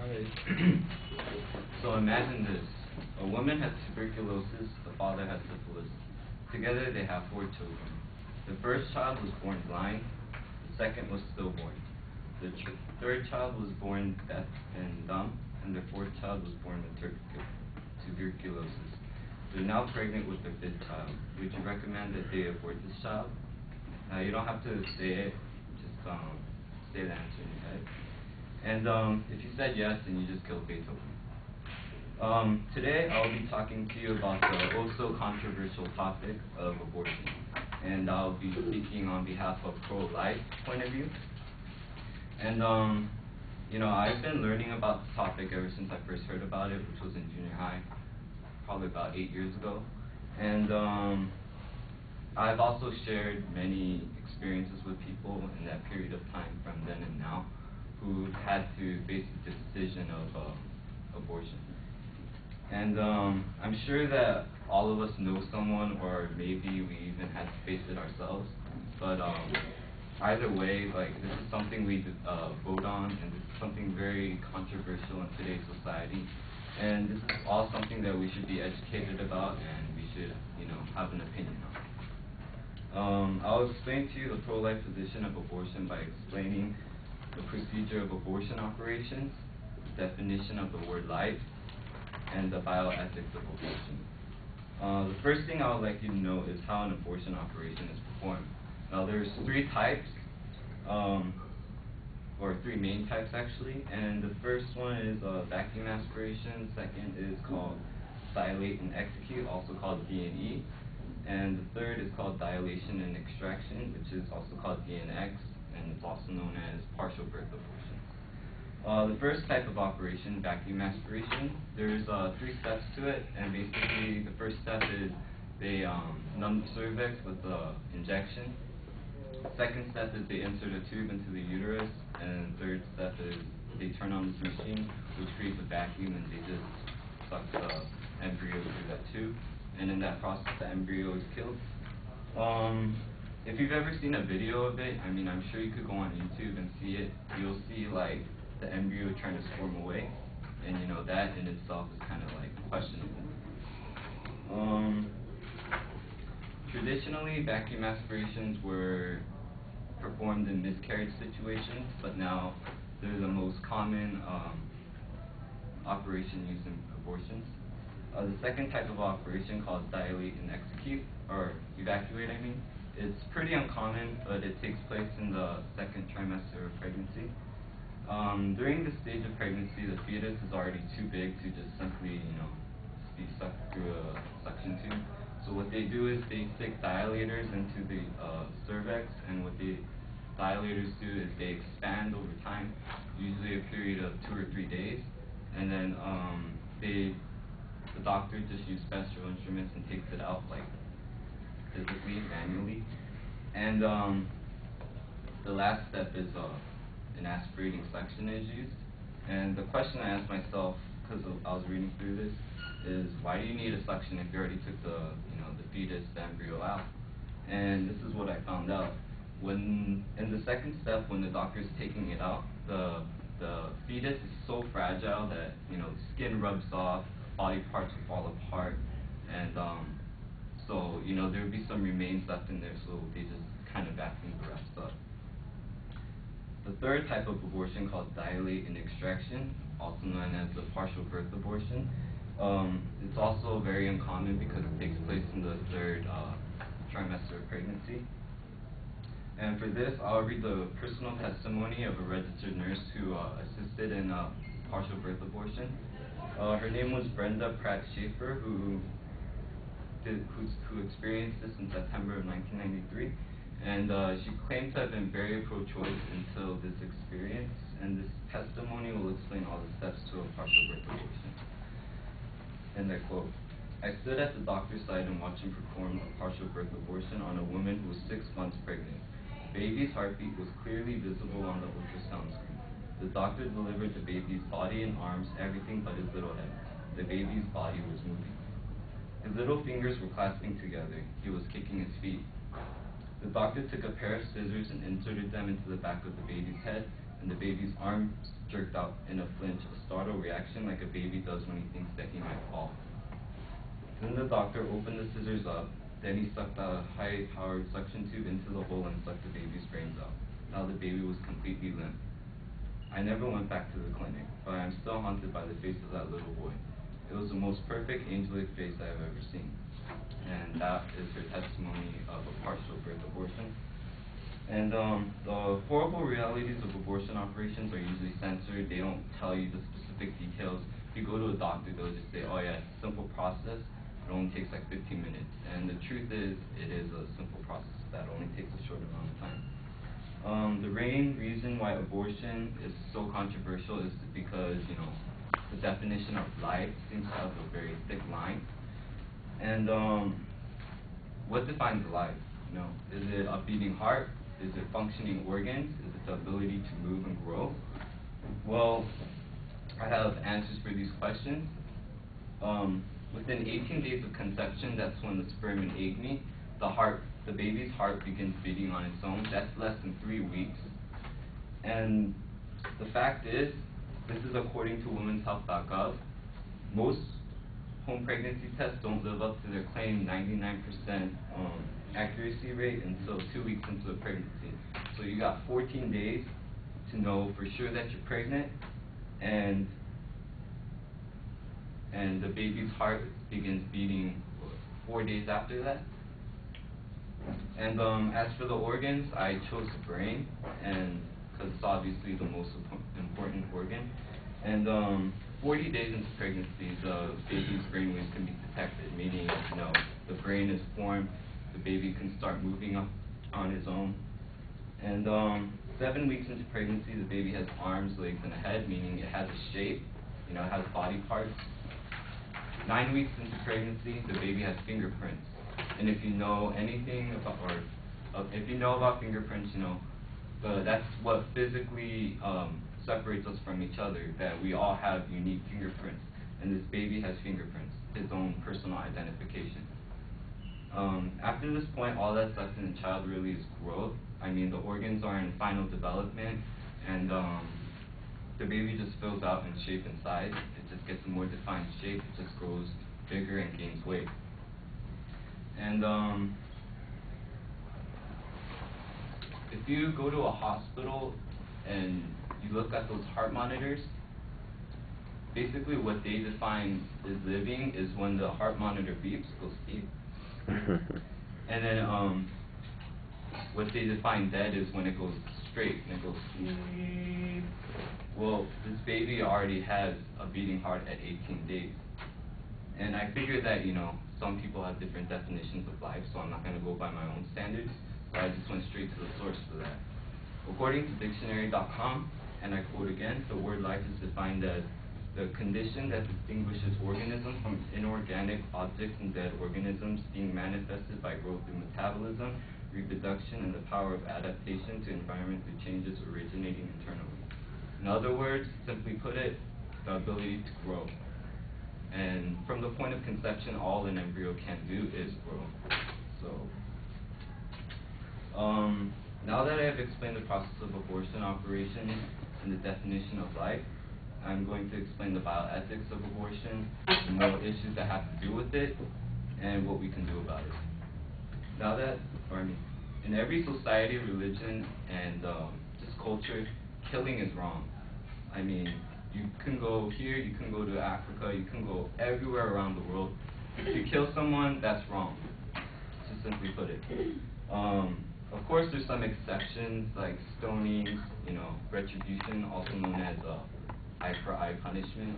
Alright. So imagine this. A woman has tuberculosis, the father has syphilis. Together they have 4 children. The first child was born blind, the second was stillborn. The third child was born deaf and dumb, and the fourth child was born with tuberculosis. They're now pregnant with their 5th child. Would you recommend that they abort this child? You don't have to say it, just say the answer in your head. And if you said yes, then you just killed Beethoven. Today I'll be talking to you about the also controversial topic of abortion, and I'll be speaking on behalf of pro-life point of view. And I've been learning about this topic ever since I first heard about it, which was in junior high, probably about 8 years ago. And I've also shared many experiences with people in that period of time from then and now who had to face the decision of abortion. And I'm sure that all of us know someone, or maybe we even had to face it ourselves. But either way, this is something we vote on, and this is something very controversial in today's society. And this is all something that we should be educated about, and we should, have an opinion on. I'll explain to you the pro-life position of abortion by explaining the procedure of abortion operations, the definition of the word life, and the bioethics of abortion. The first thing I would like you to know is how an abortion operation is performed. Now there's 3 types, or 3 main types actually, and the first one is vacuum aspiration, second is called dilate and execute, also called D&E, and the third is called dilation and extraction, which is also called DNX, and it's also known as partial birth abortion. The first type of operation, vacuum aspiration, there's 3 steps to it, and basically the first step is they numb the cervix with the injection. Second step is they insert a tube into the uterus, and the third step is they turn on this machine, which creates a vacuum, and they just suck the embryo through that tube, and in that process the embryo is killed. If you've ever seen a video of it, I'm sure you could go on YouTube and see it. You'll see the embryo trying to squirm away, and that in itself is kind of questionable. Traditionally, vacuum aspirations were performed in miscarriage situations, but now they're the most common operation used in abortions. The second type of operation, called dilate and execute, or evacuate, it's pretty uncommon, but it takes place in the 2nd trimester of pregnancy. During this stage of pregnancy, the fetus is already too big to just simply, be sucked through a suction tube. So what they do is they stick dilators into the cervix, and what the dilators do is they expand over time, usually a period of 2 or 3 days, and then the doctor just uses special instruments and takes it out physically, manually. And the last step is an aspirating suction is used. And the question I asked myself, because I was reading through this, is why do you need a suction if you already took the fetus, the embryo out? And this is what I found out. In the second step, when the doctor is taking it out, the fetus is so fragile that the skin rubs off, body parts will fall apart, and so there would be some remains left in there, so they just kind of vacuum the rest up. The third type of abortion, called dilate and extraction, also known as the partial birth abortion, it's also very uncommon because it takes place in the 3rd trimester of pregnancy. And for this, I'll read the personal testimony of a registered nurse who assisted in partial birth abortion. Her name was Brenda Pratt Schaefer, who experienced this in September of 1993. And she claimed to have been very pro-choice until this experience, and this testimony will explain all the steps to a partial birth abortion. And I quote, "I stood at the doctor's side and watched him perform a partial birth abortion on a woman who was 6 months pregnant. The baby's heartbeat was clearly visible on the ultrasound screen. The doctor delivered the baby's body and arms, everything but his little head. The baby's body was moving. His little fingers were clasping together. He was kicking his feet. The doctor took a pair of scissors and inserted them into the back of the baby's head, and the baby's arms jerked out in a flinch, a startle reaction like a baby does when he thinks that he might fall. Then the doctor opened the scissors up, then he sucked a high-powered suction tube into the hole and sucked the baby's brains out. Now the baby was completely limp. I never went back to the clinic, but I am still haunted by the face of that little boy. It was the most perfect angelic face I have ever seen. And that is her testimony of a partial birth abortion. And the horrible realities of abortion operations are usually censored. They don't tell you the specific details. If you go to a doctor, they'll just say, oh yeah, it's a simple process. It only takes like 15 minutes. And the truth is, it is a simple process that only takes a short amount of time. The main reason why abortion is so controversial is because, the definition of life seems to have a very thick line. And what defines life? Is it a beating heart? Is it functioning organs? Is it the ability to move and grow? Well, I have answers for these questions. Within 18 days of conception, that's when the sperm and egg meet. The baby's heart begins beating on its own. That's less than 3 weeks. And the fact is, this is according to womenshealth.gov. Most home pregnancy tests don't live up to their claimed 99% accuracy rate until 2 weeks into the pregnancy. So you got 14 days to know for sure that you're pregnant, and the baby's heart begins beating 4 days after that. And as for the organs, I chose the brain, and because it's obviously the most important organ. And 40 days into pregnancy, the baby's brainwaves can be detected, meaning the brain is formed, the baby can start moving up on its own. And 7 weeks into pregnancy, the baby has arms, legs, and a head, meaning it has a shape, it has body parts. 9 weeks into pregnancy, the baby has fingerprints. And if you know anything about, if you know about fingerprints, that's what physically separates us from each other, that we all have unique fingerprints. And this baby has fingerprints, his own personal identification. After this point, all that's left in the child really is growth. The organs are in final development, and the baby just fills out in shape and size. It just gets a more defined shape, it just grows bigger and gains weight. And if you go to a hospital and you look at those heart monitors, basically what they define as living is when the heart monitor beeps, goes beep. And then what they define dead is when it goes straight, and it goes beep. Well, this baby already has a beating heart at 18 days. And I figured that, some people have different definitions of life, so I'm not going to go by my own standards, so I just went straight to the source for that. According to dictionary.com, and I quote again, the word life is defined as the condition that distinguishes organisms from inorganic objects and dead organisms, being manifested by growth in metabolism, reproduction, and the power of adaptation to environmental changes originating internally. In other words, simply put it, the ability to grow. And from the point of conception, all an embryo can do is grow. So, now that I have explained the process of abortion operations and the definition of life, I'm going to explain the bioethics of abortion, the moral issues that have to do with it, and what we can do about it. In every society, religion, and just culture, killing is wrong. You can go here, you can go to Africa, you can go everywhere around the world. If you kill someone, that's wrong, to simply put it. Of course, there's some exceptions, like stonings, retribution, also known as eye-for-eye punishment,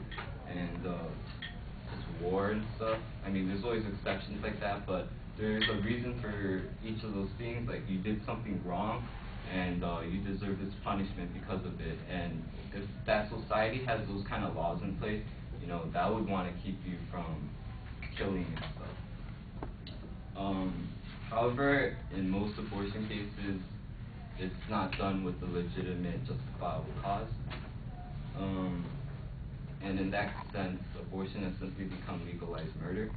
and just war and stuff. There's always exceptions like that, but there's a reason for each of those things. Like, you did something wrong, and you deserve this punishment because of it. And if that society has those kind of laws in place, that would want to keep you from killing and stuff. However, in most abortion cases, it's not done with a legitimate, justifiable cause. And in that sense, abortion has simply become legalized murder.